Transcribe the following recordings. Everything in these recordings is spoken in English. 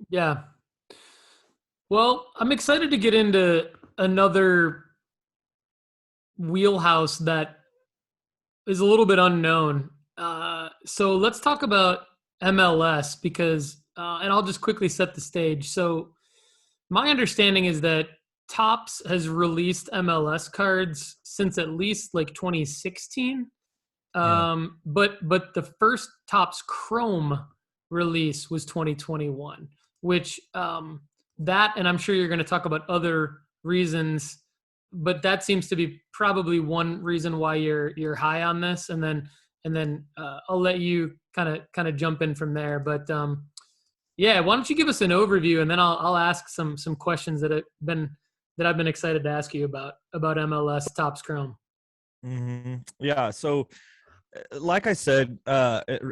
Yeah. Well, I'm excited to get into another wheelhouse that is a little bit unknown. So let's talk about MLS because, and I'll just quickly set the stage. So my understanding is that Topps has released MLS cards since at least like 2016. Yeah. But the first Topps Chrome release was 2021, which that, and I'm sure you're going to talk about other reasons, but that seems to be probably one reason why you're high on this, and then I'll let you kind of jump in from there. But yeah, why don't you give us an overview, and then I'll ask some questions that I've been excited to ask you about MLS Topps Chrome. Yeah. So, like I said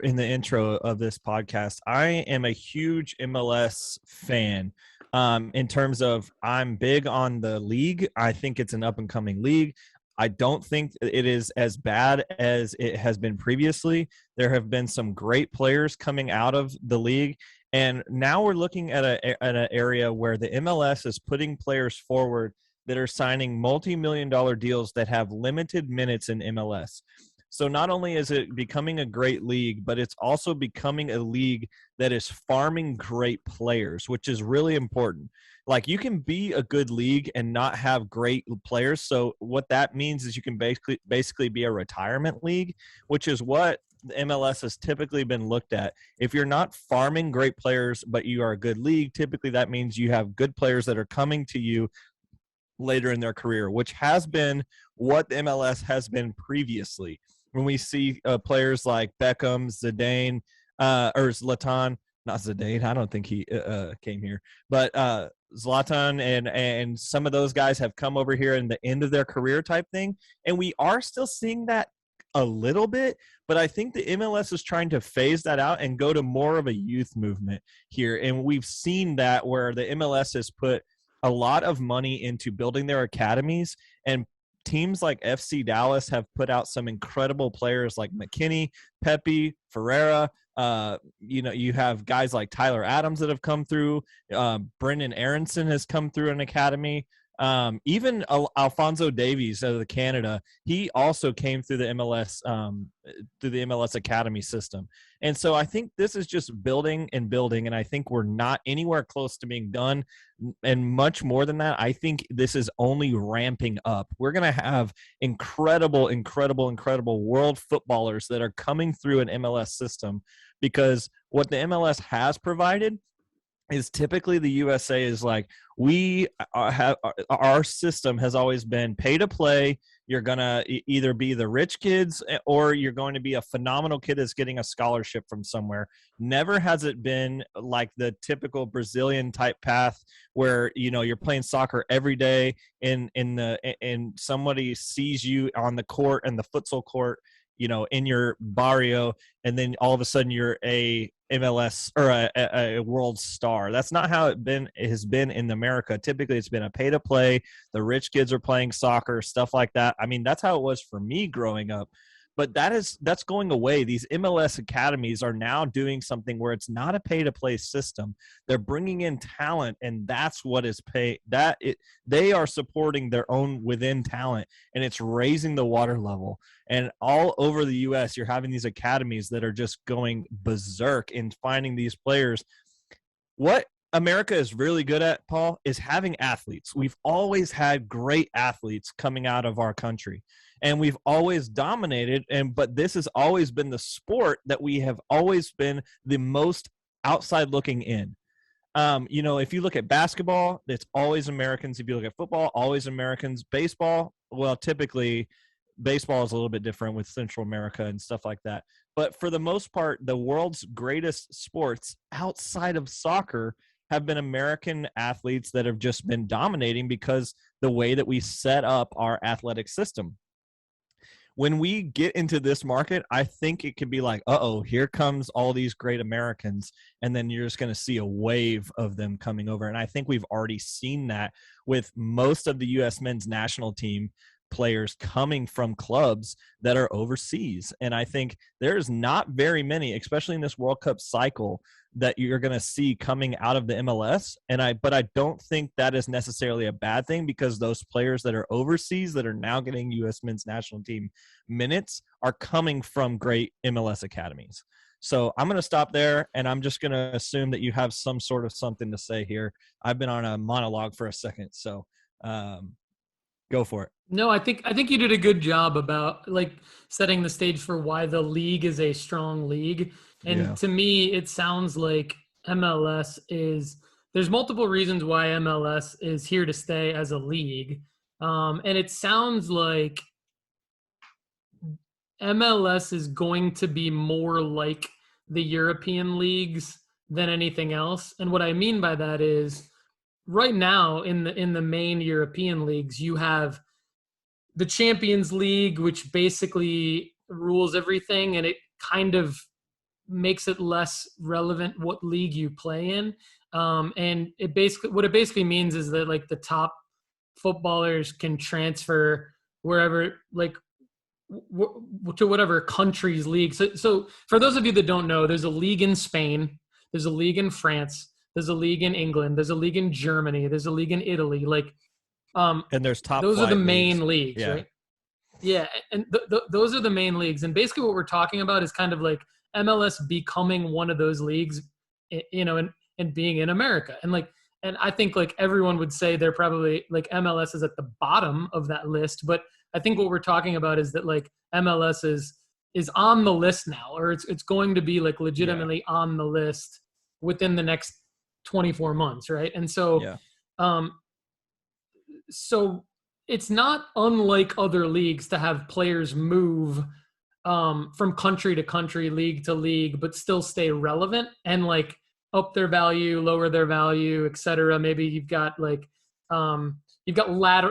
in the intro of this podcast, I am a huge MLS fan. In terms of, I'm big on the league. I think it's an up and coming league. I don't think it is as bad as it has been previously. There have been some great players coming out of the league. And now we're looking at an area where the MLS is putting players forward that are signing multi-million-dollar deals that have limited minutes in MLS. So not only is it becoming a great league, but it's also becoming a league that is farming great players, which is really important. Like, you can be a good league and not have great players. So what that means is you can basically be a retirement league, which is what the MLS has typically been looked at. If you're not farming great players, but you are a good league, typically that means you have good players that are coming to you later in their career, which has been what the MLS has been previously. When we see players like Beckham, Zidane, or Zlatan, not Zidane, I don't think he came here, but Zlatan and some of those guys have come over here in the end of their career type thing, and we are still seeing that a little bit, but I think the MLS is trying to phase that out and go to more of a youth movement here, and we've seen that where the MLS has put a lot of money into building their academies, and teams like FC Dallas have put out some incredible players like McKinney, Pepe, Ferreira. You have guys like Tyler Adams that have come through. Brendan Aronson has come through an academy. Even Alfonso Davies out of Canada, he also came through the MLS Academy system. And so I think this is just building and building, and I think we're not anywhere close to being done. And much more than that, I think this is only ramping up. We're going to have incredible world footballers that are coming through an MLS system, because what the MLS has provided is typically the USA is like, we have, our system has always been pay to play. You're going to either be the rich kids or you're going to be a phenomenal kid that's getting a scholarship from somewhere. Never has it been like the typical Brazilian type path where, you're playing soccer every day and somebody sees you on the court and the futsal court, in your barrio, and then all of a sudden you're a MLS or a world star. That's not how it has been in America. Typically, it's been a pay to play. The rich kids are playing soccer, stuff like that. I mean, that's how it was for me growing up. But that's going away. These MLS academies are now doing something where it's not a pay to play system. They're bringing in talent, and that's what is pay. They are supporting their own within talent, and it's raising the water level. And all over the U.S., you're having these academies that are just going berserk in finding these players. What America is really good at, Paul, is having athletes. We've always had great athletes coming out of our country, and we've always dominated. But this has always been the sport that we have always been the most outside looking in. If you look at basketball, it's always Americans. If you look at football, always Americans. Baseball, well, typically baseball is a little bit different with Central America and stuff like that. But for the most part, the world's greatest sports outside of soccer have been American athletes that have just been dominating because the way that we set up our athletic system. When we get into this market, I think it could be like, here comes all these great Americans, and then you're just going to see a wave of them coming over. And I think we've already seen that with most of the U.S. men's national team players coming from clubs that are overseas. And I think there's not very many, especially in this World Cup cycle, that you're going to see coming out of the MLS. But I don't think that is necessarily a bad thing, because those players that are overseas that are now getting U.S. men's national team minutes are coming from great MLS academies. So I'm going to stop there, and I'm just going to assume that you have some sort of something to say here. I've been on a monologue for a second, so go for it. No, I think you did a good job about like setting the stage for why the league is a strong league. And to me, it sounds like there's multiple reasons why MLS is here to stay as a league. And it sounds like MLS is going to be more like the European leagues than anything else. And what I mean by that is right now in the main European leagues, you have the Champions League, which basically rules everything, and it kind of makes it less relevant what league you play in. And what it basically means is that like the top footballers can transfer wherever, like to whatever country's league. So for those of you that don't know, there's a league in Spain, there's a league in France, there's a league in England, there's a league in Germany, there's a league in Italy. Like, and there's top. Those are the main leagues, yeah. right? Yeah, and those are the main leagues. And basically, what we're talking about is kind of like MLS becoming one of those leagues, and being in America. And I think like everyone would say they're probably like MLS is at the bottom of that list. But I think what we're talking about is that like MLS is on the list now, or it's going to be like legitimately on the list within the next 24 months, right? And so, so it's not unlike other leagues to have players move from country to country, league to league, but still stay relevant and like up their value, lower their value, etc. Maybe you've got like you've got a lot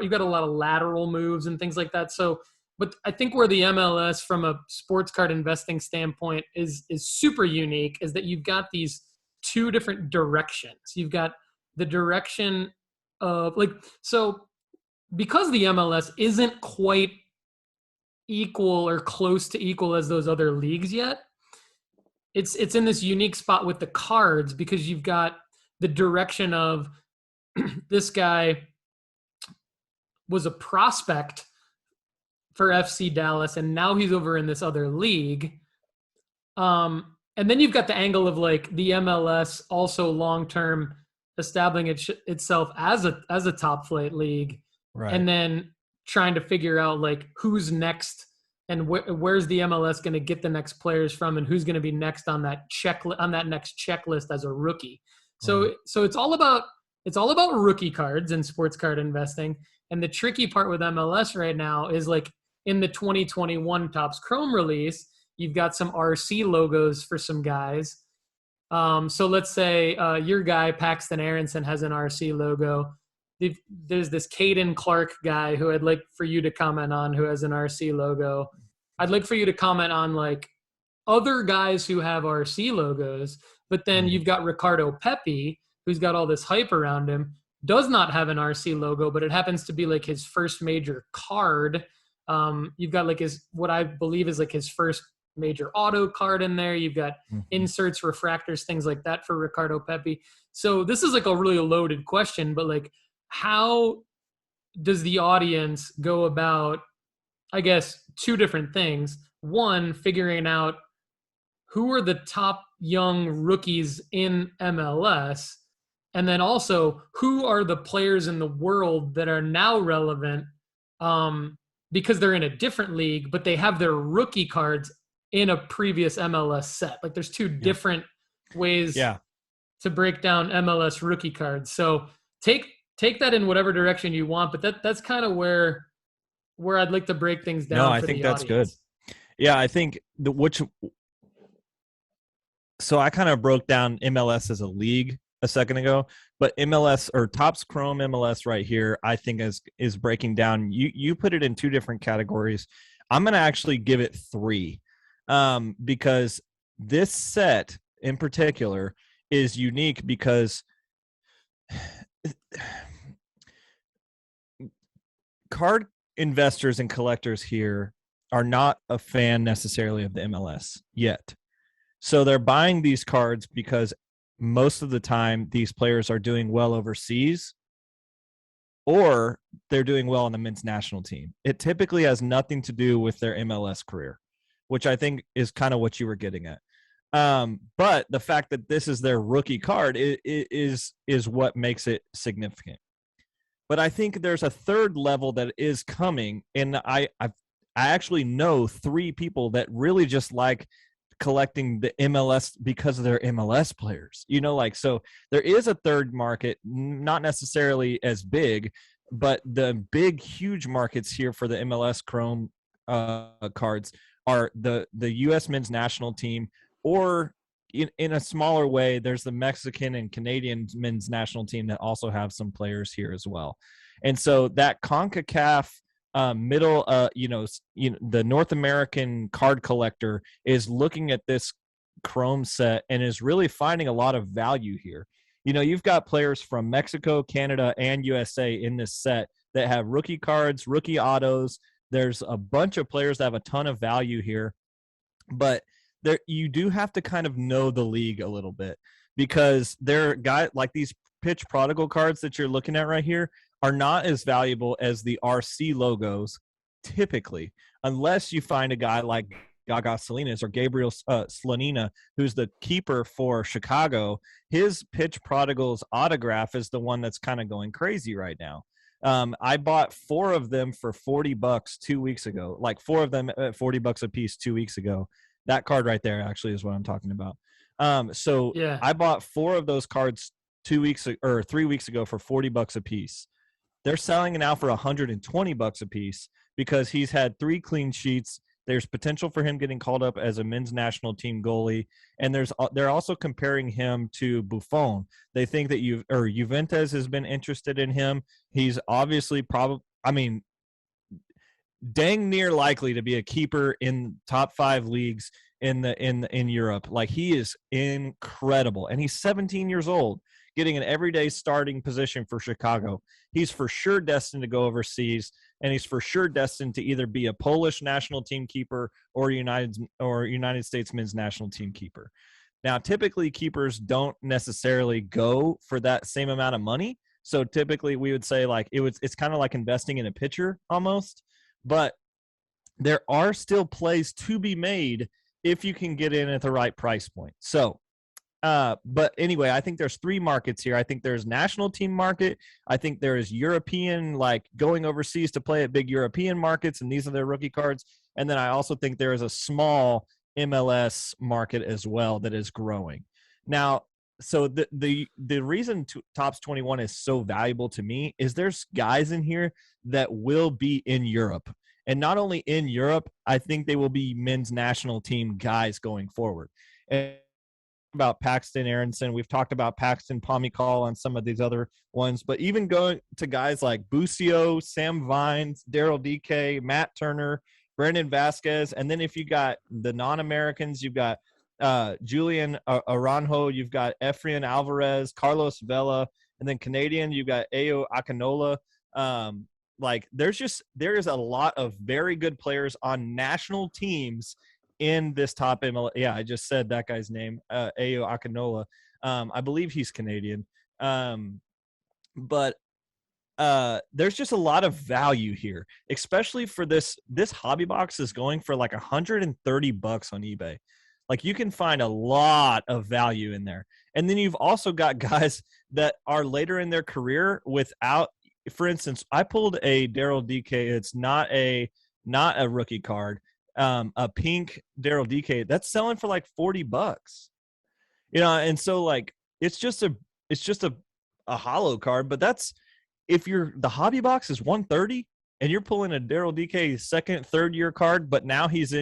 of lateral moves and things like that. So, but I think where the MLS from a sports card investing standpoint is super unique is that you've got these two different directions. You've got the direction of like, so because the MLS isn't quite equal or close to equal as those other leagues yet, it's in this unique spot with the cards because you've got the direction of this guy was a prospect for FC Dallas and now he's over in this other league. And then you've got the angle of like the MLS also long-term establishing itself as a top flight league. Right. And then trying to figure out like who's next and where's the MLS going to get the next players from and who's going to be next on that next checklist as a rookie. So right. So it's all about rookie cards and sports card investing. And the tricky part with MLS right now is like in the 2021 Topps Chrome release, you've got some RC logos for some guys. So let's say your guy Paxton Aronson has an RC logo. There's this Caden Clark guy who I'd like for you to comment on who has an RC logo. I'd like for you to comment on like other guys who have RC logos, but then you've got Ricardo Pepe who's got all this hype around him, does not have an RC logo, but it happens to be like his first major card. You've got like what I believe is like his first major auto card in there. You've got inserts, refractors, things like that for Ricardo Pepe. So this is like a really loaded question, but like, how does the audience go about, I guess, two different things. One, figuring out who are the top young rookies in MLS, and then also who are the players in the world that are now relevant because they're in a different league, but they have their rookie cards in a previous MLS set. Like there's two different ways to break down MLS rookie cards. So take that in whatever direction you want, but that's kind of where I'd like to break things down. No, I think that's good. Yeah, I think so I kind of broke down MLS as a league a second ago, but MLS or Topps Chrome MLS right here, I think is breaking down. You put it in two different categories. I'm going to actually give it three because this set in particular is unique because card investors and collectors here are not a fan necessarily of the MLS yet. So they're buying these cards because most of the time these players are doing well overseas or they're doing well on the men's national team. It typically has nothing to do with their MLS career, which I think is kind of what you were getting at. But the fact that this is their rookie card is what makes it significant. But I think there's a third level that is coming, and I actually know 3 people that really just like collecting the MLS because of their MLS players. So there is a third market, not necessarily as big, but the big, huge markets here for the MLS Chrome cards are the U.S. men's national team, or in a smaller way, there's the Mexican and Canadian men's national team that also have some players here as well. And so that CONCACAF the North American card collector is looking at this Chrome set and is really finding a lot of value here. You've got players from Mexico, Canada, and USA in this set that have rookie cards, rookie autos. There's a bunch of players that have a ton of value here, but you do have to kind of know the league a little bit, because they're guys like these pitch prodigal cards that you're looking at right here are not as valuable as the RC logos typically, unless you find a guy like Gaga Salinas or Gabriel Slonina, who's the keeper for Chicago. His pitch prodigals autograph is the one that's kind of going crazy right now. I bought 4 of them for $40 2 weeks ago, like 4 of them at $40 a piece 2 weeks ago. That card right there actually is what I'm talking about. Yeah. I bought 4 of those cards 3 weeks ago for $40 a piece. They're selling it now for $120 a piece because he's had 3 clean sheets. There's potential for him getting called up as a men's national team goalie, and they're also comparing him to Buffon. They think that Juventus has been interested in him. He's obviously dang near likely to be a keeper in top 5 leagues in Europe. Like, he is incredible, and he's 17 years old, getting an everyday starting position for Chicago. He's for sure destined to go overseas, and he's for sure destined to either be a Polish national team keeper or United States men's national team keeper. Now, typically keepers don't necessarily go for that same amount of money. So typically we would say like it's kind of like investing in a pitcher almost, but there are still plays to be made if you can get in at the right price point. So but anyway, I think there's 3 markets here. I think there's national team market. I think there is European, like going overseas to play at big European markets, and these are their rookie cards. And then I also think there is a small MLS market as well that is growing. Now, so the reason Topps 21 is so valuable to me is there's guys in here that will be in Europe. And not only in Europe, I think they will be men's national team guys going forward. And about Paxton Aronson. We've talked about Paxton Pomykal on some of these other ones, but even going to guys like Busio, Sam Vines, Daryl DK, Matt Turner, Brandon Vasquez. And then if you got the non-Americans, you've got Julian Aranjo, you've got Efrain Alvarez, Carlos Vela, and then Canadian, you've got Ayo Akinola. There is a lot of very good players on national teams in this top MLS. Yeah, I just said that guy's name, Ayo Akinola. I believe he's Canadian. But there's just a lot of value here, especially for this hobby box is going for like $130 on eBay. Like, you can find a lot of value in there. And then you've also got guys that are later in their career without, for instance, I pulled a Daryl DK. It's not a rookie card. A pink Daryl DK that's selling for like $40, and so like it's just a hollow card, but that's if the hobby box is 130 and you're pulling a Daryl DK second, third year card, but now he's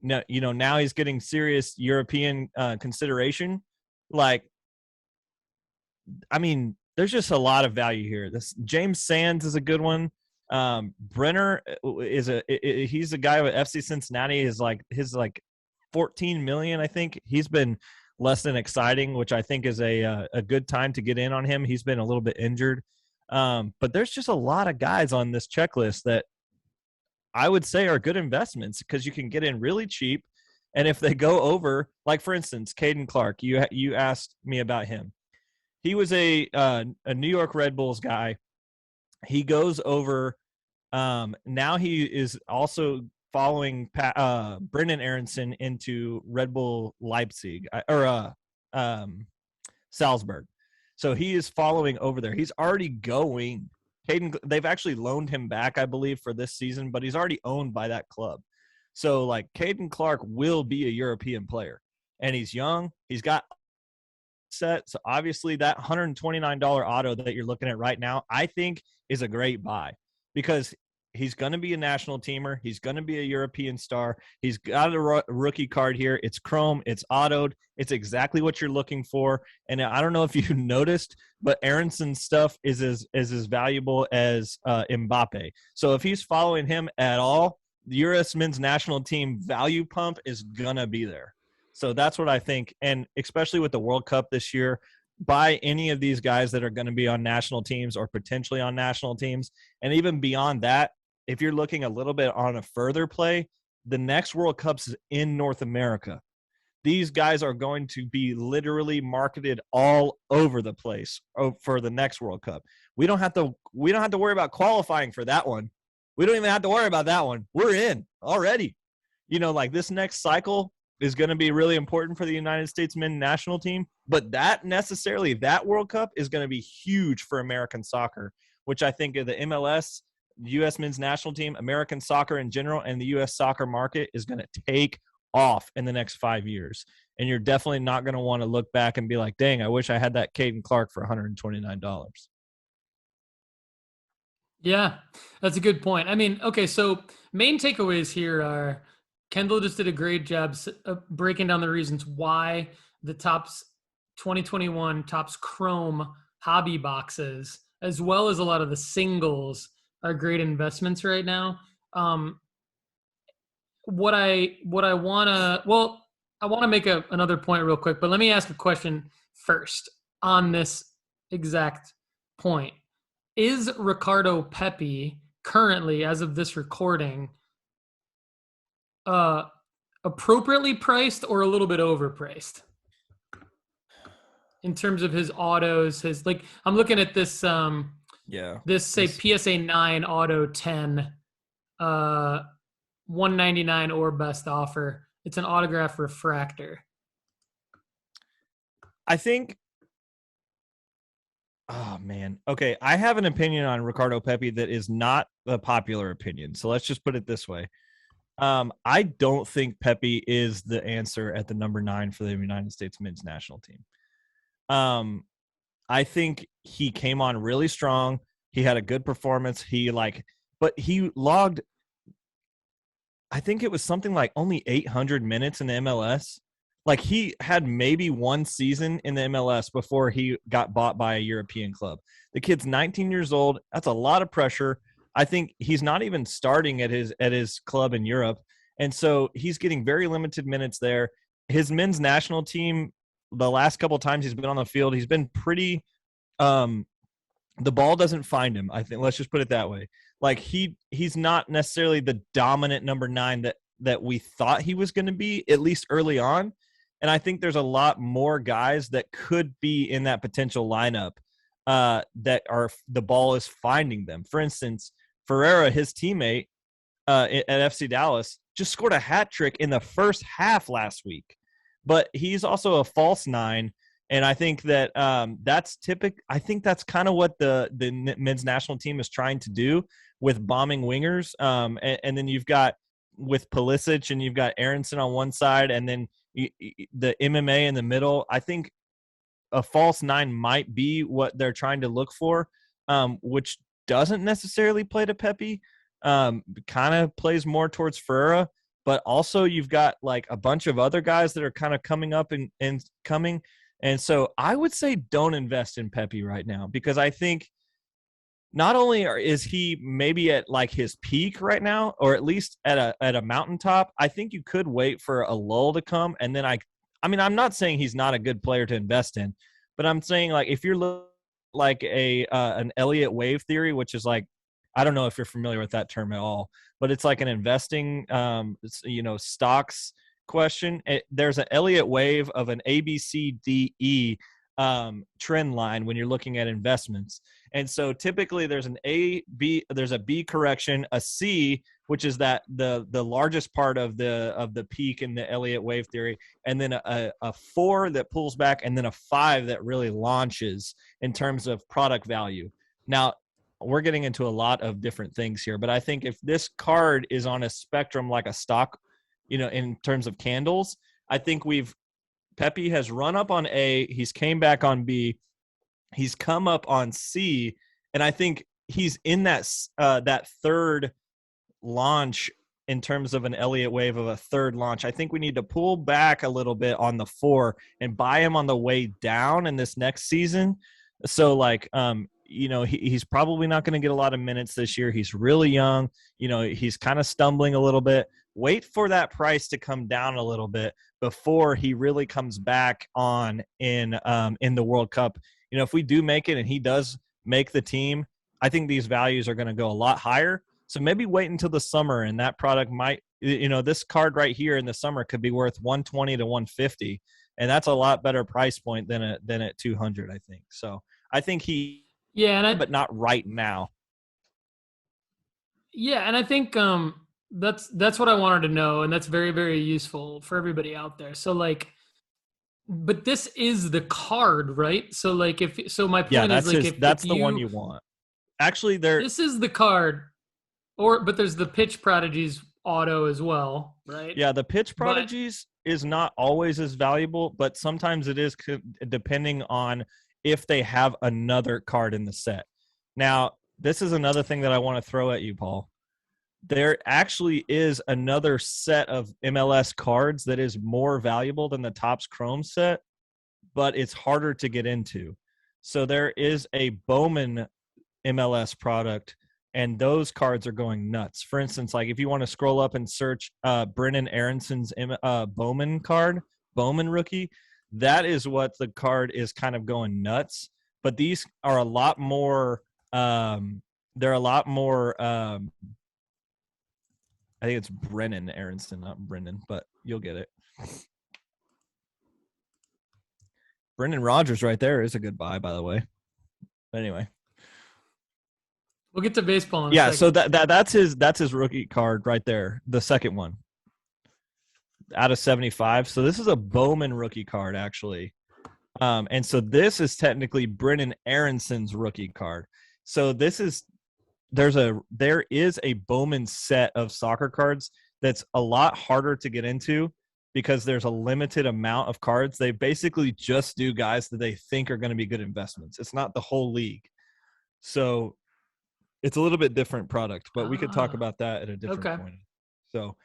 now he's getting serious European consideration. Like, I mean, there's just a lot of value here. This James Sands is a good one. Brenner he's a guy with FC Cincinnati. His 14 million. I think he's been less than exciting, which I think is a good time to get in on him. He's been a little bit injured. But there's just a lot of guys on this checklist that I would say are good investments because you can get in really cheap. And if they go over, like for instance, Caden Clark, you asked me about him. He was a New York Red Bulls guy. He goes over. Now he is also following Brendan Aronson into Red Bull Leipzig or Salzburg. So he is following over there. He's already going. Caden, they've actually loaned him back, I believe, for this season, but he's already owned by that club. So, like, Caden Clark will be a European player, and he's young. He's got set. So, obviously, that $129 auto that you're looking at right now, I think is a great buy because he's going to be a national teamer. He's going to be a European star. He's got a rookie card here. It's chrome. It's autoed. It's exactly what you're looking for. And I don't know if you noticed, but Aronson's stuff is as valuable as Mbappe. So if he's following him at all, the U.S. men's national team value pump is going to be there. So that's what I think. And especially with the World Cup this year, buy any of these guys that are going to be on national teams or potentially on national teams. And even beyond that, if you're looking a little bit on a further play, the next World Cup's in North America. These guys are going to be literally marketed all over the place for the next World Cup. We don't have to worry about qualifying for that one. We don't even have to worry about that one. We're in already. You know, like this next cycle is going to be really important for the United States men's national team, but that World Cup is going to be huge for American soccer, which I think of the MLS, U.S. men's national team, American soccer in general, and the U.S. soccer market is going to take off in the next 5 years. And you're definitely not going to want to look back and be like, dang, I wish I had that Caden Clark for $129. Yeah, that's a good point. I mean, okay, so main takeaways here are Kendall just did a great job breaking down the reasons why the Topps 2021 Topps Chrome hobby boxes, as well as a lot of the singles, are great investments right now. I want to make another point real quick, but let me ask a question first on this exact point. Is Ricardo Pepe currently, as of this recording, appropriately priced or a little bit overpriced in terms of his autos? I'm looking at this. This PSA 9 auto 10, 199 or best offer. It's an autograph refractor. I think. Oh man. Okay, I have an opinion on Ricardo Pepe that is not a popular opinion. So let's just put it this way. I don't think Pepe is the answer at the number 9 for the United States men's national team. I think he came on really strong. He had a good performance. But he logged, I think it was something like only 800 minutes in the MLS. Like he had maybe one season in the MLS before he got bought by a European club. The kid's 19 years old. That's a lot of pressure. I think he's not even starting at his club in Europe. And so he's getting very limited minutes there. His men's national team, the last couple of times he's been on the field, he's been pretty the ball doesn't find him, I think. Let's just put it that way. Like he's not necessarily the dominant number 9 that we thought he was going to be, at least early on. And I think there's a lot more guys that could be in that potential lineup that are the ball is finding them. For instance, Ferreira, his teammate at FC Dallas, just scored a hat trick in the first half last week. But he's also a false 9. And I think that that's typical. I think that's kind of what the men's national team is trying to do with bombing wingers. And then you've got with Pulisic and you've got Aronson on one side and then the MMA in the middle. I think a false 9 might be what they're trying to look for, which doesn't necessarily play to Pepe. Kind of plays more towards Ferreira. But also you've got like a bunch of other guys that are kind of coming up and coming. And so I would say don't invest in Pepe right now because I think not only is he maybe at like his peak right now, or at least at a mountaintop, I think you could wait for a lull to come. And then I mean, I'm not saying he's not a good player to invest in, but I'm saying like if you're like an Elliott wave theory, which is like I don't know if you're familiar with that term at all, but it's like an investing, stocks question. There's an Elliott wave of an A, B, C, D, E trend line when you're looking at investments. And so typically there's there's a B correction, a C, which is that the largest part of the peak in the Elliott wave theory, and then a 4 that pulls back, and then a 5 that really launches in terms of product value. Now, we're getting into a lot of different things here, but I think if this card is on a spectrum like a stock, in terms of candles, I think Pepe has run up on A, he's came back on B, he's come up on C, and I think he's in that third launch in terms of an Elliott wave of a third launch. I think we need to pull back a little bit on the 4 and buy him on the way down in this next season. So he's probably not going to get a lot of minutes this year. He's really young. He's kind of stumbling a little bit. Wait for that price to come down a little bit before he really comes back on in the World Cup. If we do make it and he does make the team, I think these values are going to go a lot higher. So maybe wait until the summer, and that product might, this card right here in the summer could be worth 120 to 150, and that's a lot better price point than at 200, I think. So I think but not right now. Yeah, and I think that's what I wanted to know, and that's very, very useful for everybody out there. So but this is the card, right? So my point is that's the one you want. Actually, this is the card, but there's the Pitch Prodigies auto as well, right? Yeah, the Pitch Prodigies is not always as valuable, but sometimes it is, depending on if they have another card in the set. Now, this is another thing that I want to throw at you, Paul. There actually is another set of MLS cards that is more valuable than the Topps Chrome set, but it's harder to get into. So there is a Bowman MLS product, and those cards are going nuts. For instance, if you want to scroll up and search Brennan Aronson's Bowman card, Bowman rookie, that is what the card is kind of going nuts. But these are a lot more they're a lot more I think it's Brennan Aronson, not Brennan, but you'll get it. Brendan Rodgers right there is a good buy, by the way. But anyway. We'll get to baseball in a second. So that's his rookie card right there, the second one. Out of 75. So this is a Bowman rookie card, actually. And so this is technically Brennan Aronson's rookie card. So there is a Bowman set of soccer cards that's a lot harder to get into because there's a limited amount of cards. They basically just do guys that they think are going to be good investments. It's not the whole league. So it's a little bit different product, but we could talk about that at a different point. So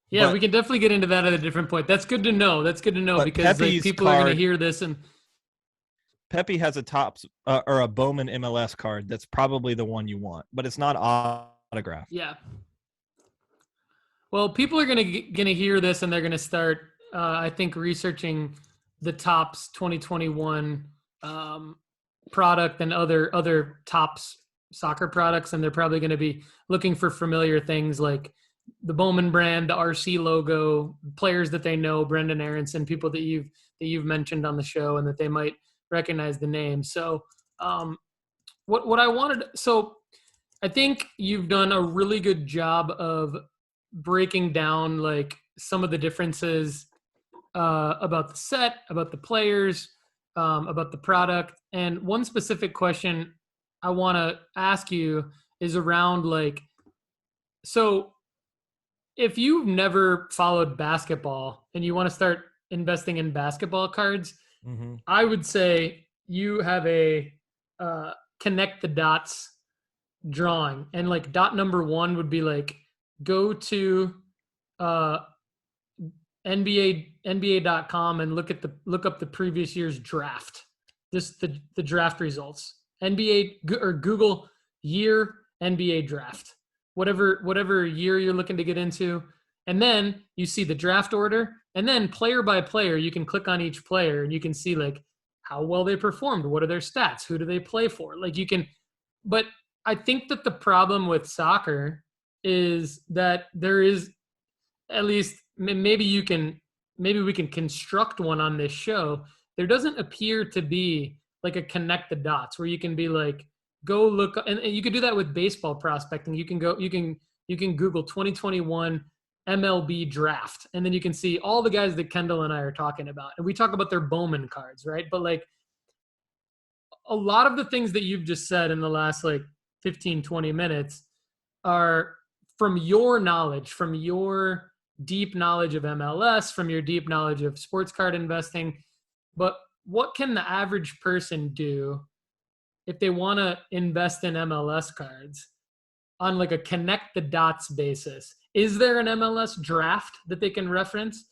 yeah, we can definitely get into that at a different point. That's good to know. Because people are going to hear this and Pepe has a Topps or a Bowman MLS card that's probably the one you want, but it's not autographed. Yeah. Well, people are going to hear this and they're going to start, I think, researching the Topps 2021 product and other Topps soccer products, and they're probably going to be looking for familiar things like the Bowman brand, the RC logo, players that they know, Brendan Aronson, people that you've mentioned on the show, and that they might recognize the name. So what I wanted, so I think you've done a really good job of breaking down some of the differences about the set, about the players, about the product. And one specific question I want to ask you is around so if you've never followed basketball and you want to start investing in basketball cards, mm-hmm. I would say you have a connect the dots drawing, and dot number 1 would be go to NBA.com and look up the previous year's draft, just the draft results. NBA or Google year NBA draft, whatever year you're looking to get into, and then you see the draft order. And then player by player, you can click on each player and you can see how well they performed. What are their stats? Who do they play for? But I think that the problem with soccer is that there is, at least maybe we can construct one on this show. There doesn't appear to be like a connect the dots where you can be like, go look, and you can do that with baseball prospecting. You can Google 2021 MLB draft, and then you can see all the guys that Kendall and I are talking about. And we talk about their Bowman cards, right? But like a lot of the things that you've just said in the last like 15, 20 minutes are from your knowledge, from your deep knowledge of MLS, from your deep knowledge of sports card investing. But what can the average person do if they want to invest in MLS cards on like a connect the dots basis? Is there an MLS draft that they can reference?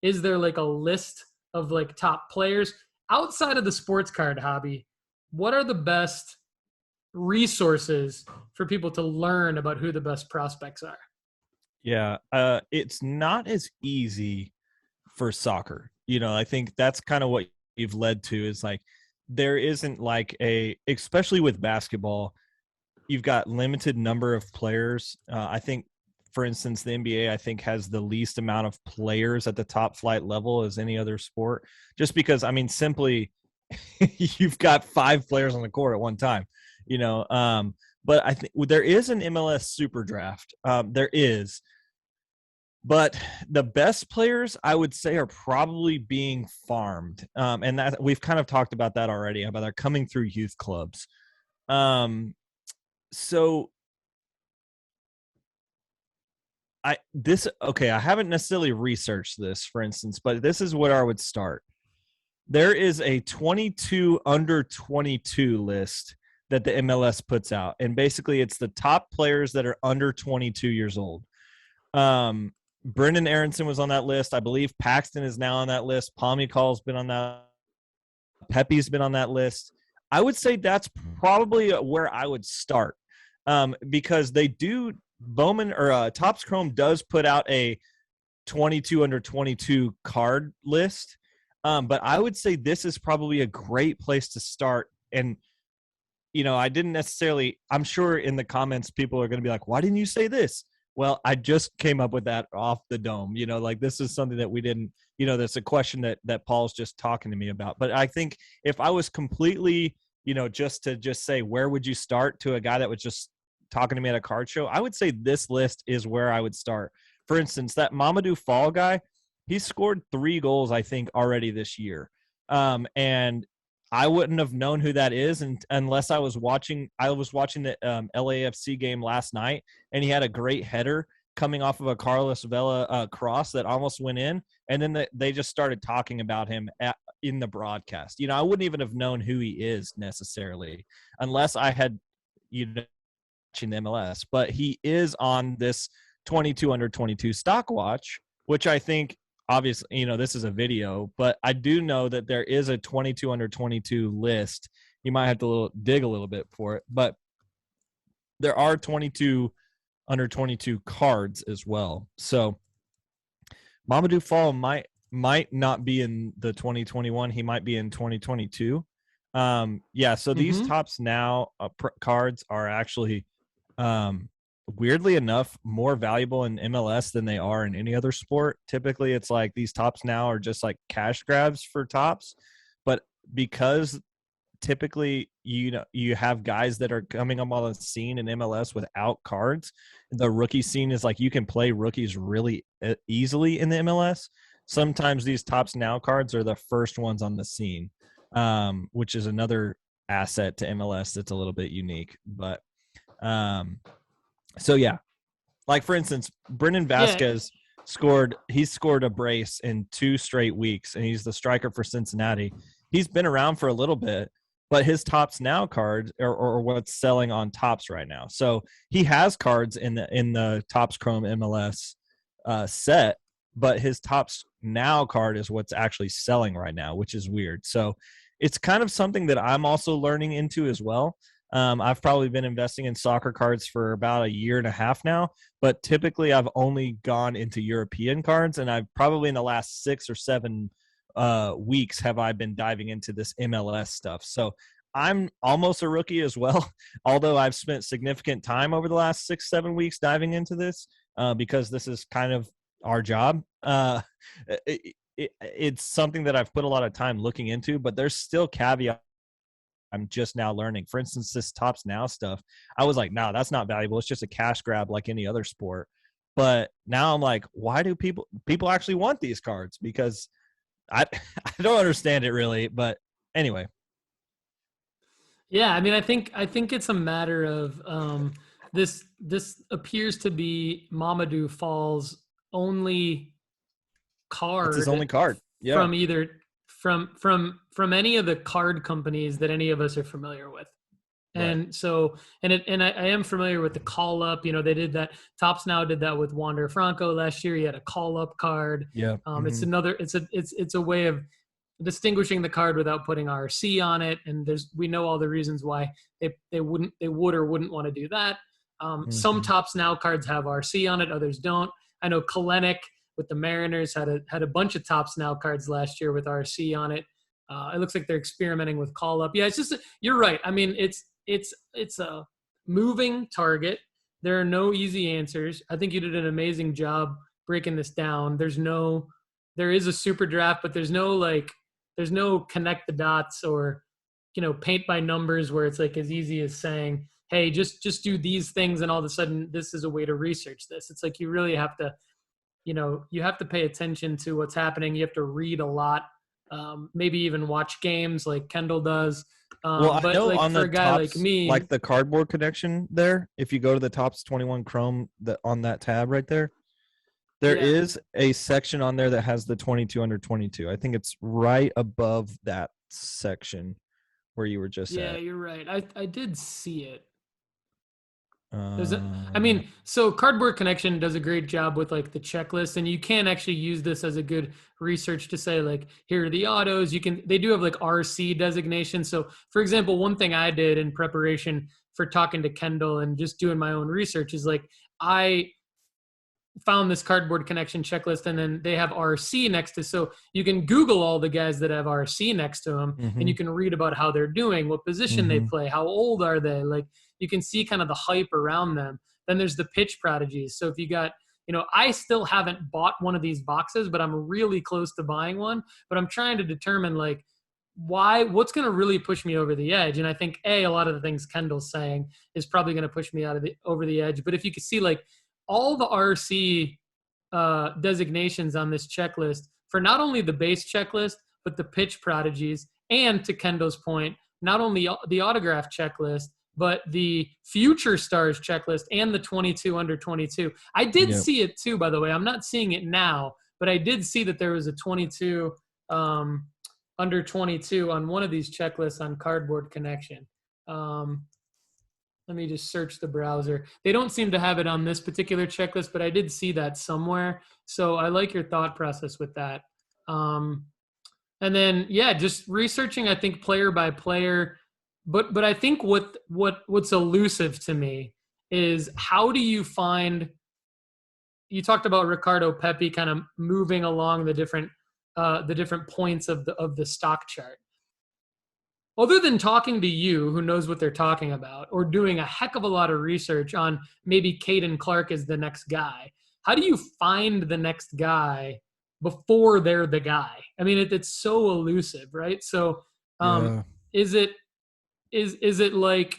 Is there like a list of like top players outside of the sports card hobby? What are the best resources for people to learn about who the best prospects are? Yeah, it's not as easy for soccer. I think that's kind of what you've led to, is like there isn't like especially with basketball, you've got limited number of players. I think, for instance, the NBA, I think, has the least amount of players at the top flight level as any other sport, just because, I mean, simply you've got 5 players on the court at one time, but I think there is an MLS super draft. There is. But the best players, I would say, are probably being farmed. And that we've kind of talked about that already, about they're coming through youth clubs. So I haven't necessarily researched this, for instance, but this is where I would start. There is a 22 under 22 list that the MLS puts out. And basically it's the top players that are under 22 years old. Brendan Aronson was on that list. I believe Paxton is now on that list. Palmy Call's been on that. Pepe's been on that list. I would say that's probably where I would start, because they do Bowman or Topps Chrome does put out a 22 under 22 card list. But I would say this is probably a great place to start. And, I didn't necessarily, I'm sure in the comments, people are going to be like, why didn't you say this? Well, I just came up with that off the dome. Like this is something that we didn't, that's a question that Paul's just talking to me about. But I think if I was completely, just say, where would you start, to a guy that was just talking to me at a card show, I would say this list is where I would start. For instance, that Mamadou Fall guy, he scored 3 goals, I think, already this year. And I wouldn't have known who that is unless I was watching the LAFC game last night, and he had a great header coming off of a Carlos Vela cross that almost went in, and then they just started talking about him in the broadcast. I wouldn't even have known who he is necessarily unless I had watching the MLS. But he is on this 22 under 22 stock watch, which I think, obviously, this is a video, but I do know that there is a 22 under 22 list. You might have to dig a little bit for it, but there are 22 under 22 cards as well. So Mamadou Fall might not be in the 2021. He might be in 2022. So these Topps Now cards are actually weirdly enough more valuable in MLS than they are in any other sport. Typically it's like these Topps Now are just like cash grabs for Topps, but because typically you have guys that are coming up on the scene in MLS without cards, the rookie scene is like you can play rookies really easily in the MLS. Sometimes these Topps Now cards are the first ones on the scene, which is another asset to MLS that's a little bit unique. But so yeah, like for instance, Brendan Vasquez scored a brace in 2 straight weeks, and he's the striker for Cincinnati. He's been around for a little bit, but his Topps Now cards or what's selling on Topps right now. So he has cards in the Topps Chrome MLS set, but his Topps Now card is what's actually selling right now, which is weird. So it's kind of something that I'm also learning into as well. I've probably been investing in soccer cards for about a year and a half now, but typically I've only gone into European cards, and I've probably in the last 6 or 7 weeks have I been diving into this MLS stuff. So I'm almost a rookie as well, although I've spent significant time over the last 6-7 weeks diving into this because this is kind of our job. It's something that I've put a lot of time looking into, but there's still caveats I'm just now learning. For instance, this Topps Now stuff, I was like, no, that's not valuable. It's just a cash grab like any other sport. But now I'm like, why do people actually want these cards? Because I don't understand it really. But anyway. Yeah, I mean, I think it's a matter of this appears to be Mamadou Fall's only It's his card only card. Yeah. from either from any of the card companies that any of us are familiar with. And Right. so, I am familiar with the call up. You know, they did that. Topps Now did that with Wander Franco last year. He had a call up card. Yeah. It's another. It's a way of distinguishing the card without putting RC on it. And we know all the reasons why they would or wouldn't want to do that. Some Topps Now cards have RC on it, others don't. I know Kalenic with the Mariners had a bunch of Topps Now cards last year with RC on it. It looks like they're experimenting with call up. Yeah, it's just you're right. I mean, it's a moving target. There are no easy answers. I think you did an amazing job breaking this down. There is a super draft, but there's no connect the dots or, paint by numbers where it's like as easy as saying, hey, just do these things and all of a sudden this is a way to research this. It's like you really have to, you have to pay attention to what's happening. You have to read a lot, maybe even watch games like Kendall does. Well, I know like on for the a guy like Topps, me, like the cardboard connection there, if you go to the Topps 21 Chrome on that tab right there, there is a section on there that has the 22 under 22. I think it's right above that section where you were just at. you're right. I did see it. Uh, So Cardboard Connection does a great job with like the checklist, and you can actually use this as a good research to say like, here are the autos. They do have like RC designation. So for example, one thing I did in preparation for talking to Kendall and just doing my own research is like, I found this Cardboard Connection checklist, and then they have RC next to, so you can Google all the guys that have RC next to them, and you can read about how they're doing, what position they play, how old are they, like you can see kind of the hype around them. Then there's the pitch prodigies. So if you got, I still haven't bought one of these boxes, but I'm really close to buying one, but I'm trying to determine like what's going to really push me over the edge. And I think a lot of the things Kendall's saying is probably going to push me over the edge. But if you could see like all the RC designations on this checklist for not only the base checklist, but the pitch prodigies, and to Kendall's point, not only the autograph checklist, but the future stars checklist and the 22 under 22. I did see it too, by the way. I'm not seeing it now, but I did see that there was a 22 under 22 on one of these checklists on Cardboard Connection. Let me just search the browser. They don't seem to have it on this particular checklist, but I did see that somewhere. So I like your thought process with that. And then, just researching, I think, player by player. But I think what's elusive to me is how do you find – you talked about Ricardo Pepe kind of moving along the different points of the stock chart. Other than talking to you, who knows what they're talking about, or doing a heck of a lot of research on maybe Caden Clark is the next guy, how do you find the next guy before they're the guy? I mean, it's so elusive, right? So is it like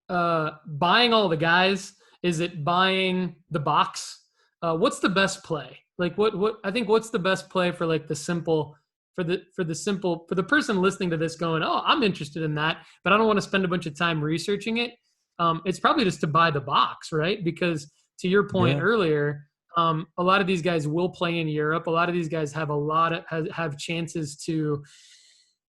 buying all the guys? Is it buying the box? What's the best play? Like what I think what's the best play for like the simple – for the person listening to this going, oh, I'm interested in that, but I don't want to spend a bunch of time researching it. It's probably just to buy the box, right? Because to your point earlier, a lot of these guys will play in Europe. A lot of these guys have have chances to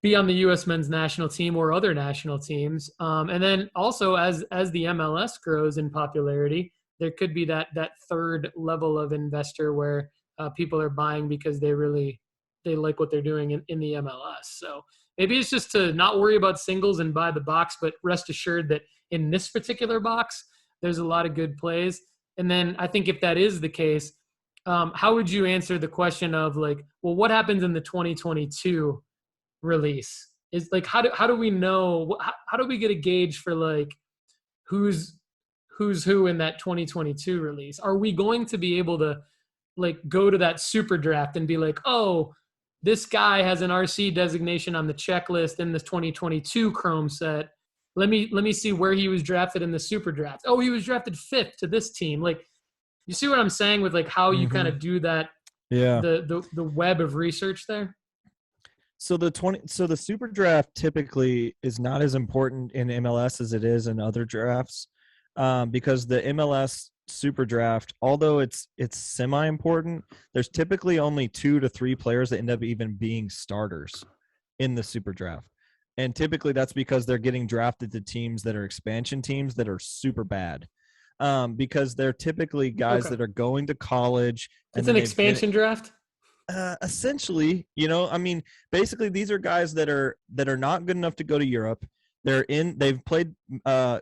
be on the U.S. men's national team or other national teams. And then also as the MLS grows in popularity, there could be that third level of investor where people are buying because they like what they're doing in the MLS. So maybe it's just to not worry about singles and buy the box, but rest assured that in this particular box, there's a lot of good plays. And then I think if that is the case, how would you answer the question of like, well, what happens in the 2022 release? is like, how do we know, how do we get a gauge for like who's who in that 2022 release? Are we going to be able to like go to that super draft and be like, oh, this guy has an RC designation on the checklist in this 2022 Chrome set. Let me see where he was drafted in the super draft. Oh, he was drafted 5th to this team. Like, you see what I'm saying with like how you kind of do that, Yeah. the web of research there? So the super draft typically is not as important in MLS as it is in other drafts, because the MLS super draft, although it's semi important, there's typically only 2 to 3 players that end up even being starters in the super draft. And typically that's because they're getting drafted to teams that are expansion teams that are super bad. Because they're typically guys that are going to college. It's an expansion draft? Essentially, I mean, basically these are guys that are not good enough to go to Europe. They've played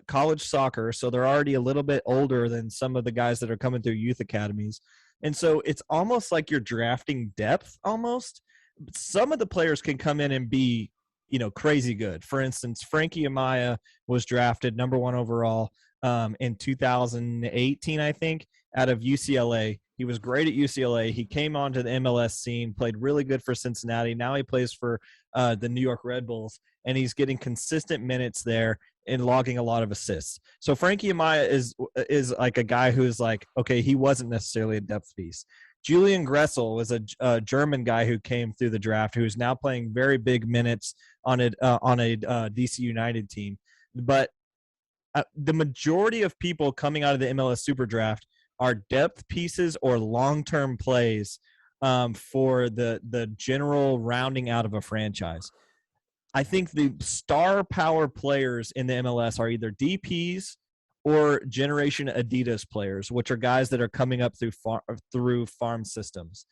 college soccer, so they're already a little bit older than some of the guys that are coming through youth academies. And so it's almost like you're drafting depth almost. Some of the players can come in and be, crazy good. For instance, Frankie Amaya was drafted number 1 overall in 2018, I think, out of UCLA. He was great at UCLA. He came onto the MLS scene, played really good for Cincinnati. Now he plays for the New York Red Bulls, and he's getting consistent minutes there and logging a lot of assists. So Frankie Amaya is like a guy who's like, okay, he wasn't necessarily a depth piece. Julian Gressel was a German guy who came through the draft, who's now playing very big minutes on a DC United team. But the majority of people coming out of the MLS Super Draft are depth pieces or long-term plays for the general rounding out of a franchise. I think the star power players in the MLS are either DPs or Generation Adidas players, which are guys that are coming up through farm systems.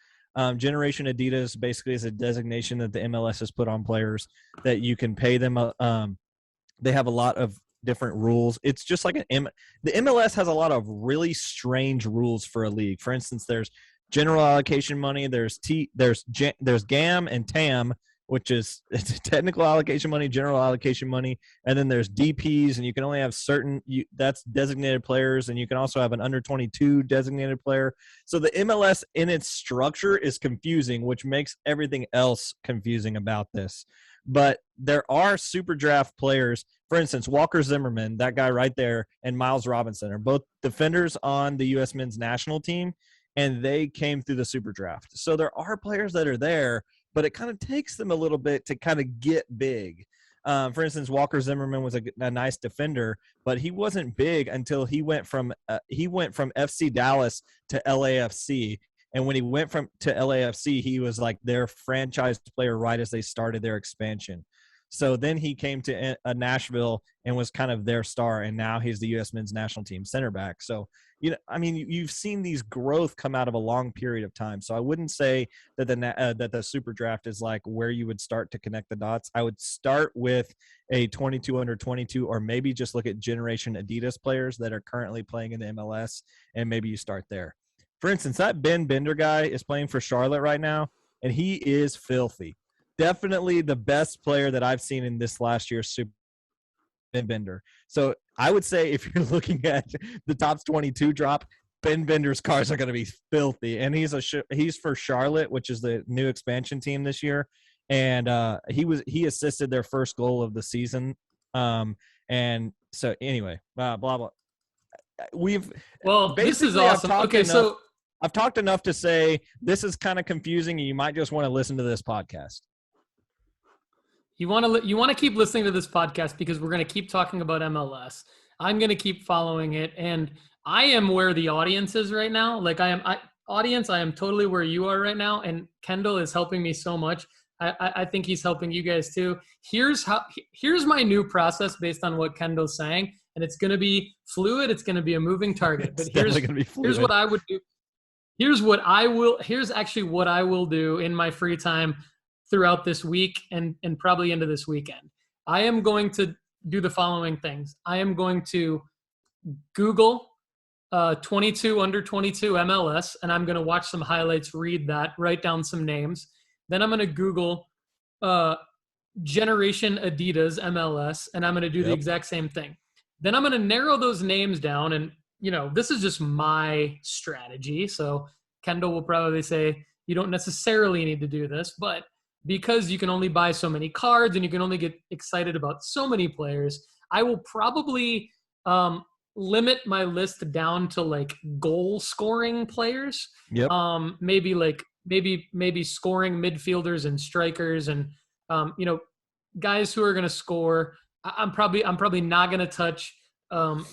Generation Adidas basically is a designation that the MLS has put on players that you can pay them. They have a lot of different rules. It's just like the MLS has a lot of really strange rules for a league. For instance, there's general allocation money, there's GAM and TAM, which is it's technical allocation money, general allocation money, and then there's DPs, and you can only have that's designated players, and you can also have an under 22 designated player. So the MLS in its structure is confusing, which makes everything else confusing about this. But there are super draft players. For instance, Walker Zimmerman, that guy right there, and Miles Robinson are both defenders on the U.S. men's national team, and they came through the super draft. So there are players that are there, but it kind of takes them a little bit to kind of get big. For instance, Walker Zimmerman was a nice defender, but he wasn't big until he went from FC Dallas to LAFC. And when he went to LAFC, he was like their franchise player right as they started their expansion. So then he came to Nashville and was kind of their star, and now he's the U.S. men's national team center back. So, you've seen these growth come out of a long period of time. So I wouldn't say that the super draft is like where you would start to connect the dots. I would start with a 22 under 22, or maybe just look at Generation Adidas players that are currently playing in the MLS, and maybe you start there. For instance, that Ben Bender guy is playing for Charlotte right now, and he is filthy. Definitely the best player that I've seen in this last year's Super Ben Bender. So I would say if you're looking at the Topps 22 drop, Ben Bender's cards are going to be filthy. And he's for Charlotte, which is the new expansion team this year. And he assisted their first goal of the season. And so anyway, blah, blah. This is awesome. Okay, so I've talked enough to say this is kind of confusing, and you might just want to listen to this podcast. You want to keep listening to this podcast because we're going to keep talking about MLS. I'm going to keep following it, and I am where the audience is right now. Like I am totally where you are right now, and Kendall is helping me so much. I think he's helping you guys too. Here's my new process based on what Kendall's saying, and it's going to be fluid. It's going to be a moving target. But here's what I would do. Here's actually what I will do in my free time throughout this week and probably into this weekend. I am going to do the following things. I am going to Google 22 under 22 MLS, and I'm going to watch some highlights, read that, write down some names. Then I'm going to Google Generation Adidas MLS, and I'm going to do the exact same thing. Then I'm going to narrow those names down, and this is just my strategy. So Kendall will probably say you don't necessarily need to do this, but because you can only buy so many cards and you can only get excited about so many players, I will probably limit my list down to like goal scoring players. Yep. Maybe scoring midfielders and strikers, and guys who are going to score. I'm probably not going to touch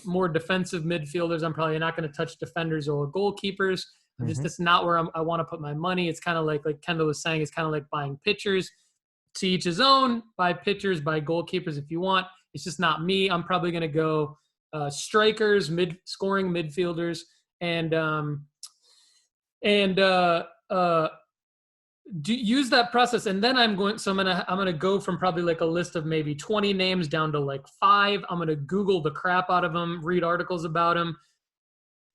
more defensive midfielders. I'm probably not going to touch defenders or goalkeepers. That's not where I want to put my money. It's kind of like Kendall was saying, it's kind of like buying pitchers. To each his own. Buy pitchers, buy goalkeepers if you want. It's just not me. I'm probably going to go strikers, scoring midfielders, and use that process. And then I'm going to go from probably like a list of maybe 20 names down to like 5. I'm going to Google the crap out of them, read articles about them.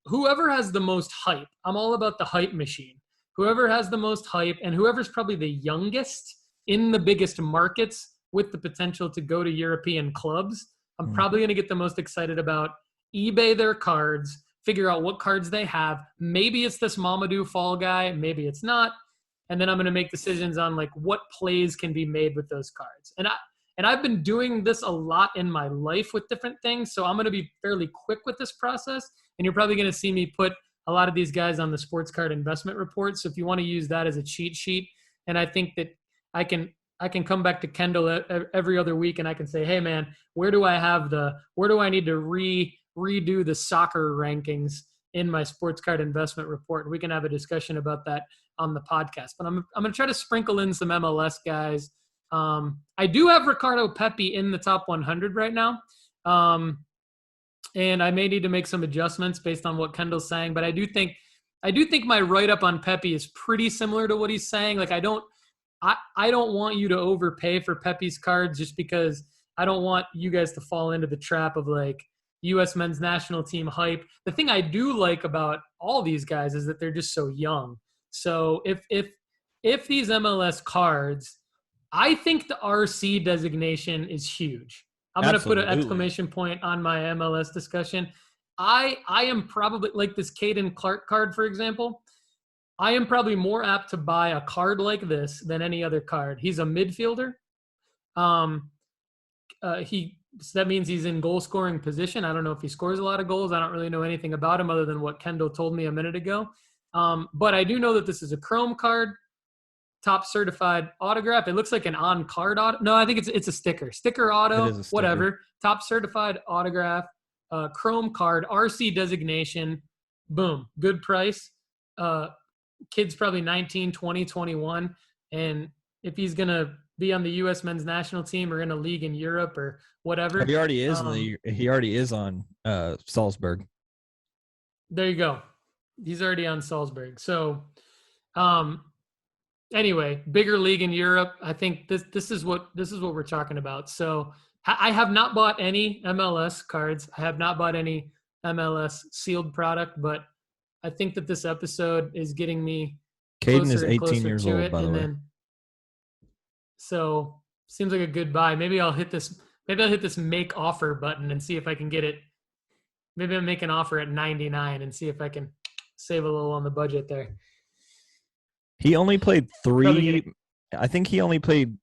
Whoever has the most hype, I'm all about the hype machine. Whoever has the most hype and whoever's probably the youngest in the biggest markets with the potential to go to European clubs, I'm probably going to get the most excited about. eBay their cards, figure out what cards they have. Maybe it's this Mamadou Fall guy, maybe it's not. And then I'm going to make decisions on like what plays can be made with those cards. And I've been doing this a lot in my life with different things, so I'm going to be fairly quick with this process. And you're probably going to see me put a lot of these guys on the sports card investment report. So if you want to use that as a cheat sheet, and I think that I can come back to Kendall every other week and I can say, hey man, where do I need to redo the soccer rankings in my sports card investment report? And we can have a discussion about that on the podcast. But I'm going to try to sprinkle in some MLS guys. I do have Ricardo Pepe in the top 100 right now. And I may need to make some adjustments based on what Kendall's saying, but I do think my write-up on Pepe is pretty similar to what he's saying. Like I don't want you to overpay for Pepe's cards just because I don't want you guys to fall into the trap of like U.S. men's national team hype. The thing I do like about all these guys is that they're just so young. So if these MLS cards, I think the RC designation is huge. I'm going to put an exclamation point on my MLS discussion. I am probably like this Caden Clark card, for example. I am probably more apt to buy a card like this than any other card. He's a midfielder. So that means he's in goal scoring position. I don't know if he scores a lot of goals. I don't really know anything about him other than what Kendall told me a minute ago. But I do know that this is a Chrome card. Top certified autograph. It looks like an on-card auto. No, I think it's a sticker. Sticker auto, whatever. Top certified autograph, Chrome card, RC designation. Boom. Good price. Kid's probably 19, 20, 21. And if he's going to be on the U.S. men's national team or in a league in Europe or whatever. He already is on Salzburg. There you go. He's already on Salzburg. So, anyway, bigger league in Europe. I think this is what we're talking about. So I have not bought any MLS cards. I have not bought any MLS sealed product, but I think that this episode is getting me Caden is 18 years old, by the way. So seems like a good buy. Maybe I'll hit this make offer button and see if I can get it. Maybe I'll make an offer at 99 and see if I can save a little on the budget there. He only played 3. I think he only played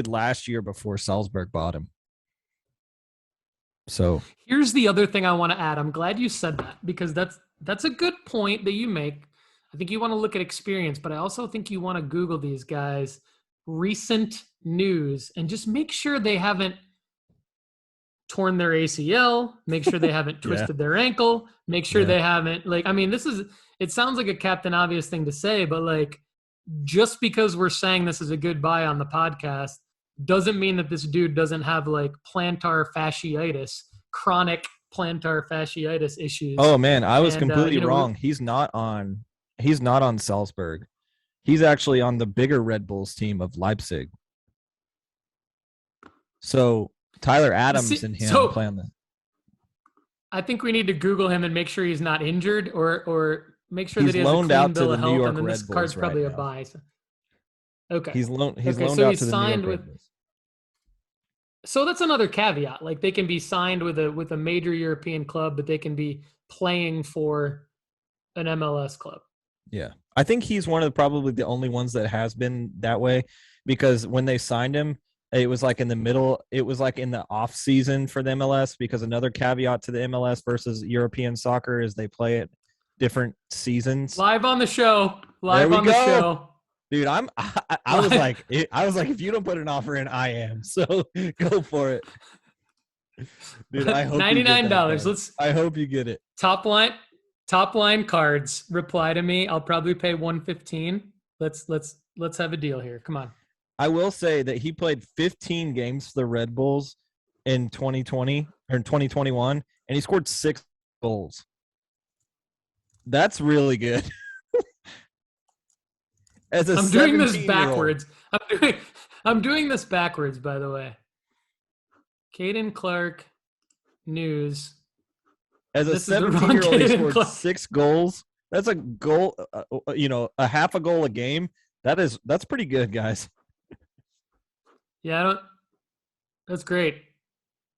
last year before Salzburg bought him. So here's the other thing I want to add. I'm glad you said that because that's a good point that you make. I think you want to look at experience, but I also think you want to Google these guys' recent news and just make sure they haven't torn their ACL, make sure they haven't twisted their ankle, make sure they haven't it sounds like a Captain Obvious thing to say, but like just because we're saying this is a good buy on the podcast doesn't mean that this dude doesn't have like plantar fasciitis, chronic plantar fasciitis issues. Oh man, I was completely wrong. He's not on Salzburg. He's actually on the bigger Red Bulls team of Leipzig. So Tyler Adams and him play on the. I think we need to Google him and make sure he's not injured or make sure that he has loaned a clean out to bill the of New health, York and then Red this card's Bulls probably right a now. buy. So. Okay. He's loaned So out he's to the New York signed Red with. Bulls. So that's another caveat. Like they can be signed with a major European club, but they can be playing for an MLS club. Yeah. I think he's one of probably the only ones that has been that way, because when they signed him, it was like in the middle, it was like in the off season for the MLS, because another caveat to the MLS versus European soccer is they play at different seasons. Live on the show. There Live we on the go. show. Dude, I was like, if you don't put an offer in, I am. So go for it. Dude, I hope $99. I hope you get it. Top line cards. Reply to me. I'll probably pay $115. Let's have a deal here. Come on. I will say that he played 15 games for the Red Bulls in 2020 or in 2021, and he scored 6 goals. That's really good. I'm doing this backwards. I'm doing this backwards, by the way. Caden Clark news. As a 17-year-old, he scored 6 goals. That's a goal, a half a goal a game. That's pretty good, guys. Yeah, that's great.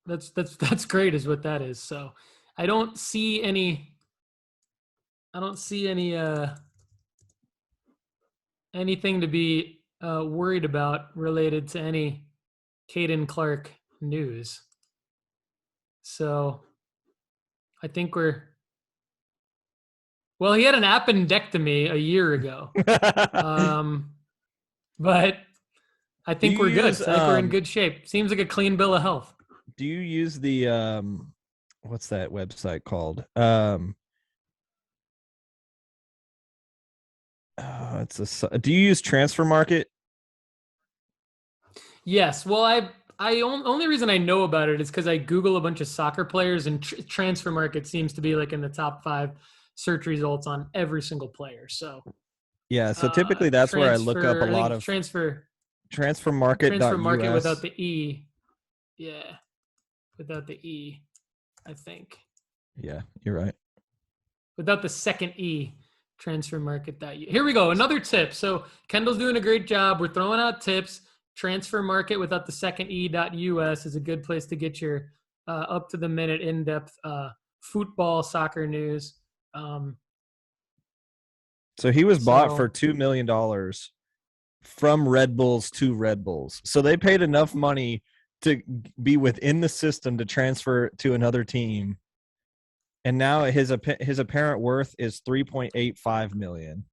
That's great is what that is. So I don't see any anything to be worried about related to any Caden Clark news. So I think he had an appendectomy a year ago. But I think we're good. I think we're in good shape. Seems like a clean bill of health. Do you use the what's that website called? Do you use Transfer Market? Yes. Well, only reason I know about it is because I Google a bunch of soccer players, and Transfer Market seems to be like in the top 5 search results on every single player. So yeah. So typically that's where I look up a lot of transfer market without the E. Yeah. Without the E, I think. Yeah, you're right. Without the second E, transfer market. Here we go. Another tip. So Kendall's doing a great job. We're throwing out tips. Transfer market without the second E.US is a good place to get your up to the minute, in-depth football, soccer news. So he was bought for $2 million from Red Bulls to Red Bulls. So they paid enough money to be within the system to transfer to another team. And now his apparent worth is $3.85 million.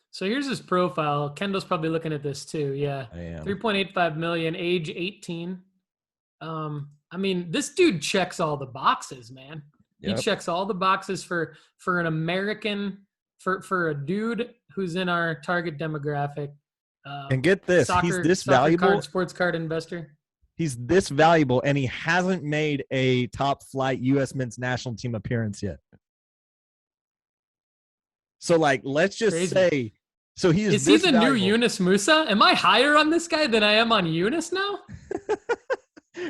So here's his profile. Kendall's probably looking at this too. Yeah. I am. $3.85 million, age 18. I mean, this dude checks all the boxes, man. Yep. He checks all the boxes for an American, for a dude who's in our target demographic. And get this, he's this valuable. Sports card investor. He's this valuable, and he hasn't made a top flight U.S. men's national team appearance yet. So, let's just say, so is he the new Yunus Musa? Am I higher on this guy than I am on Yunus now?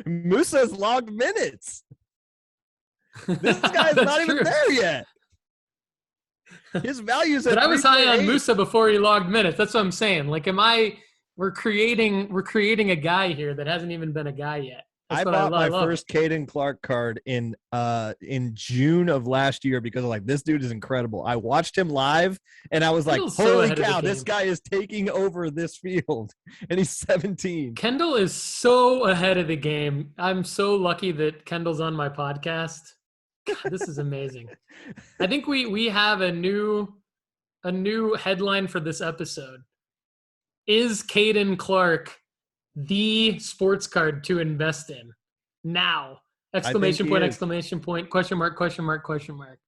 Musa's logged minutes. This guy's not even there yet. His values. But I was high on Musa before he logged minutes. That's what I'm saying. We're creating a guy here that hasn't even been a guy yet. I bought my first Caden Clark card in June of last year because this dude is incredible. I watched him live and I was like, holy cow, this guy is taking over this field. And he's 17. Kendall is so ahead of the game. I'm so lucky that Kendall's on my podcast. God, this is amazing. I think we have a new headline for this episode. Is Caden Clark the sports card to invest in now? Exclamation point, exclamation point, question mark, question mark, question mark.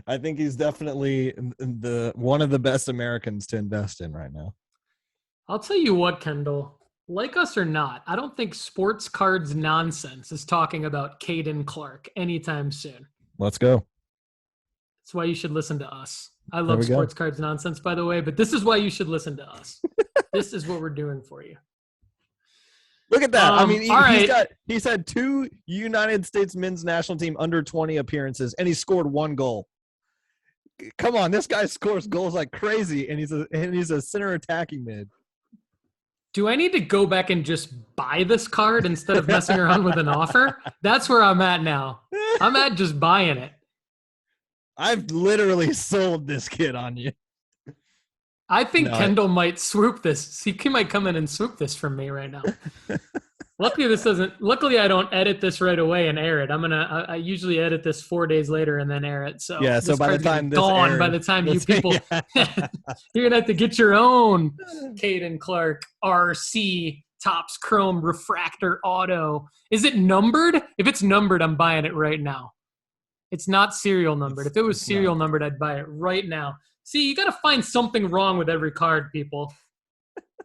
I think he's definitely one of the best Americans to invest in right now. I'll tell you what, Kendall, like us or not, I don't think Sports Cards Nonsense is talking about Caden Clark anytime soon. Let's go. That's why you should listen to us. I love Sports Cards Nonsense, by the way, but this is why you should listen to us. This is what we're doing for you. Look at that. I mean, he's had 2 United States men's national team under 20 appearances, and he scored 1 goal. come on, this guy scores goals like crazy, and he's a center attacking mid. Do I need to go back and just buy this card instead of messing around with an offer? That's where I'm at now. I'm at just buying it. I've literally sold this kid on you. I think Kendall might swoop this. He might come in and swoop this from me right now. Luckily I don't edit this right away and air it. I usually edit this 4 days later and then air it. So yeah, so by the time this gone, aired, by the time you people you're gonna have to get your own Caden Clark RC Topps Chrome Refractor Auto. Is it numbered? If it's numbered, I'm buying it right now. It's not serial numbered. If it was serial numbered, I'd buy it right now. See, you got to find something wrong with every card, people.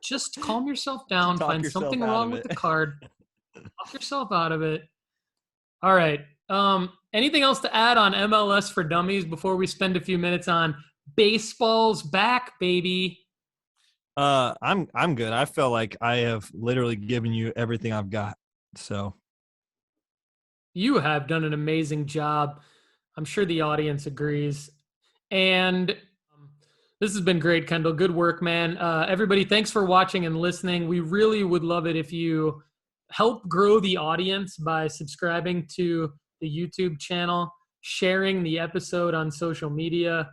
Just calm yourself down. Find something wrong with the card. Talk yourself out of it. All right. Anything else to add on MLS for Dummies before we spend a few minutes on baseball's back, baby? I'm good. I feel like I have literally given you everything I've got. So you have done an amazing job. I'm sure the audience agrees. And this has been great, Kendall. Good work, man. Everybody, thanks for watching and listening. We really would love it if you help grow the audience by subscribing to the YouTube channel, sharing the episode on social media.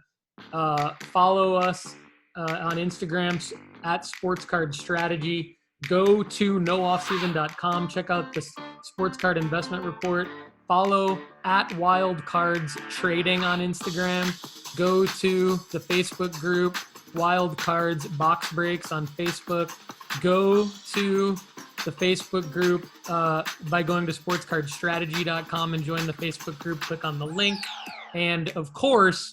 Follow us on Instagram at Sports Card Strategy. Go to nooffseason.com. Check out the Sports Card Investment Report. Follow at Wild Cards Trading on Instagram. Go to the Facebook group, Wild Cards Box Breaks on Facebook. Go to the Facebook group by going to sportscardstrategy.com and join the Facebook group. Click on the link. And of course,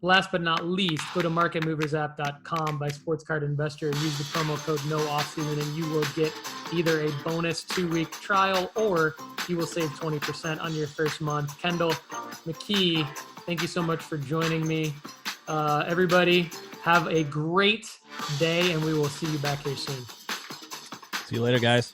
last but not least, go to marketmoversapp.com by Sports Card Investor and use the promo code NOOFFSEASON and you will get either a bonus 2-week trial or you will save 20% on your first month. Kendall McKee, thank you so much for joining me. Everybody, have a great day and we will see you back here soon. See you later, guys.